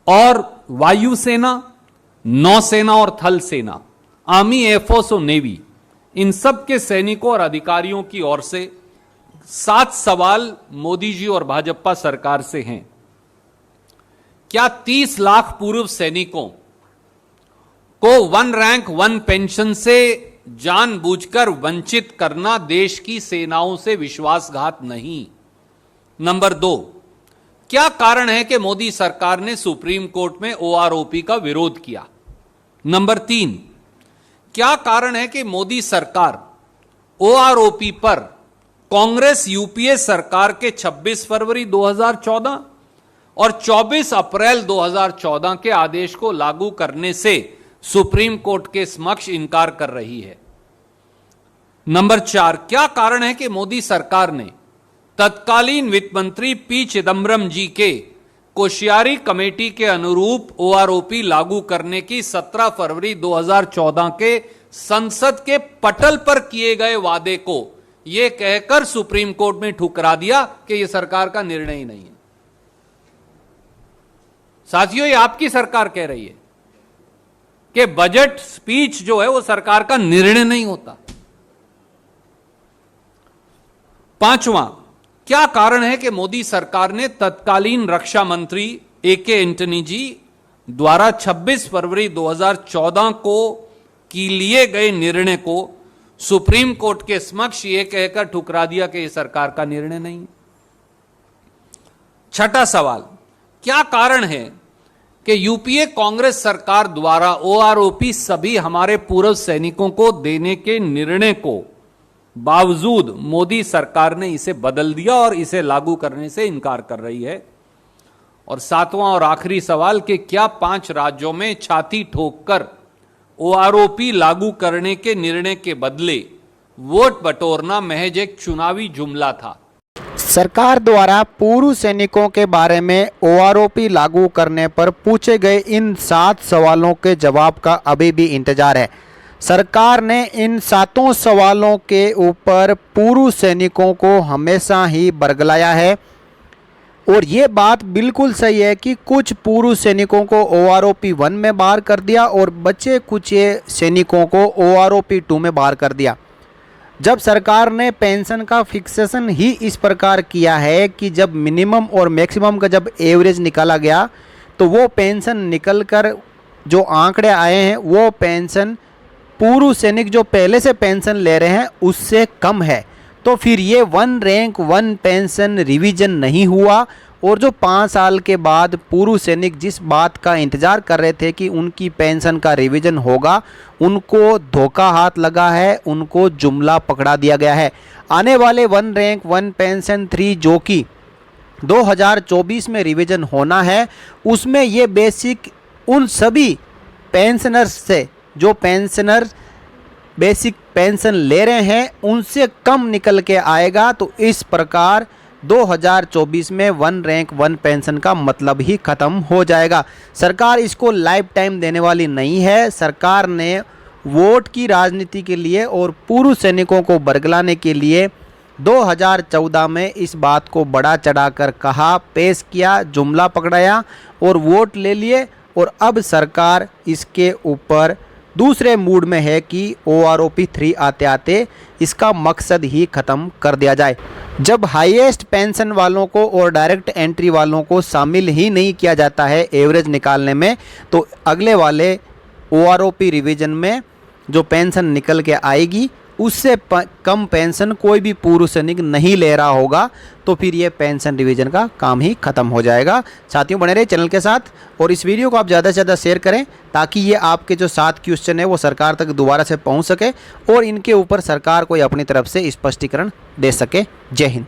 और वायुसेना, नौसेना और थल सेना, आर्मी, एयरफोर्स और नेवी, इन सब के सैनिकों और अधिकारियों की ओर से 7 सवाल मोदी जी और भाजपा सरकार से हैं। क्या 30 लाख पूर्व सैनिकों को 1 रैंक 1 पेंशन से जानबूझकर वंचित करना देश की सेनाओं से विश्वासघात नहीं? नंबर 2, क्या कारण है कि मोदी सरकार ने सुप्रीम कोर्ट में ओआरओपी का विरोध किया? नंबर 3, क्या कारण है कि मोदी सरकार ओआरओपी पर कांग्रेस यूपीए सरकार के 26 फरवरी 2014 और 24 अप्रैल 2014 के आदेश को लागू करने से सुप्रीम कोर्ट के समक्ष इनकार कर रही है? नंबर 4, क्या कारण है कि मोदी सरकार ने तत्कालीन वित्त मंत्री पी चिदम्बरम जी के कोश्यारी कमेटी के अनुरूप ओआरओपी लागू करने की 17 फरवरी 2014 के संसद के पटल पर किए गए वादे को यह कहकर सुप्रीम कोर्ट में ठुकरा दिया कि यह सरकार का निर्णय ही नहीं है? साथियों, ये आपकी सरकार कह रही है कि बजट स्पीच जो है वो सरकार का निर्णय नहीं होता। 5वां, क्या कारण है कि मोदी सरकार ने तत्कालीन रक्षा मंत्री ए.के. एंटनी जी द्वारा 26 फरवरी 2014 को की लिए गए निर्णय को सुप्रीम कोर्ट के समक्ष यह कहकर ठुकरा दिया कि यह सरकार का निर्णय नहीं है? 6ठा सवाल, क्या कारण है कि यूपीए कांग्रेस सरकार द्वारा ओआरओपी सभी हमारे पूर्व सैनिकों को देने के निर्णय को बावजूद मोदी सरकार ने इसे बदल दिया और इसे लागू करने से इनकार कर रही है? और 7वां और आखिरी सवाल कि क्या 5 राज्यों में छाती ठोककर ओआरओपी लागू करने के निर्णय के बदले वोट बटोरना महज एक चुनावी जुमला था? सरकार द्वारा पूर्व सैनिकों के बारे में ओआरओपी लागू करने पर पूछे गए इन 7 सवालों के जवाब का अभी भी इंतजार है। सरकार ने इन 7 सवालों के ऊपर पूर्व सैनिकों को हमेशा ही बरगलाया है और ये बात बिल्कुल सही है कि कुछ पूर्व सैनिकों को ओआरओपी 1 में बाहर कर दिया और बचे कुछ सैनिकों को ओआरओपी 2 में बाहर कर दिया। जब सरकार ने पेंशन का फिक्सेशन ही इस प्रकार किया है कि जब मिनिमम और मैक्सिमम का जब एवरेज निकाला गया तो वो पेंशन निकलकर जो आंकड़े आए हैं वो पेंशन पूर्व सैनिक जो पहले से पेंशन ले रहे हैं उससे कम है। तो फिर ये 1 रैंक 1 पेंशन रिवीजन नहीं हुआ और जो 5 साल के बाद पूर्व सैनिक जिस बात का इंतज़ार कर रहे थे कि उनकी पेंशन का रिवीजन होगा, उनको धोखा हाथ लगा है, उनको जुमला पकड़ा दिया गया है। आने वाले 1 रैंक 1 पेंशन 3 जो कि 2024 में रिवीजन होना है, उसमें ये बेसिक उन सभी पेंशनर्स से जो पेंशनर बेसिक पेंशन ले रहे हैं उनसे कम निकल के आएगा। तो इस प्रकार 2024 में 1 रैंक 1 पेंशन का मतलब ही ख़त्म हो जाएगा। सरकार इसको लाइफ टाइम देने वाली नहीं है। सरकार ने वोट की राजनीति के लिए और पूर्व सैनिकों को बरगलाने के लिए 2014 में इस बात को बढ़ा चढ़ाकर कहा, पेश किया, जुमला पकड़ाया और वोट ले लिए और अब सरकार इसके ऊपर दूसरे मूड में है कि ओआरओपी 3 आते आते इसका मकसद ही ख़त्म कर दिया जाए। जब हाईएस्ट पेंशन वालों को और डायरेक्ट एंट्री वालों को शामिल ही नहीं किया जाता है एवरेज निकालने में, तो अगले वाले ओआरओपी रिवीजन में जो पेंशन निकल के आएगी उससे कम पेंशन कोई भी पूर्व सैनिक नहीं ले रहा होगा। तो फिर ये पेंशन रिवीजन का काम ही ख़त्म हो जाएगा। साथियों, बने रहे चैनल के साथ और इस वीडियो को आप ज़्यादा से ज़्यादा शेयर करें ताकि ये आपके जो 7 क्वेश्चन है वो सरकार तक दोबारा से पहुंच सके और इनके ऊपर सरकार कोई अपनी तरफ से स्पष्टीकरण दे सके। जय हिंद।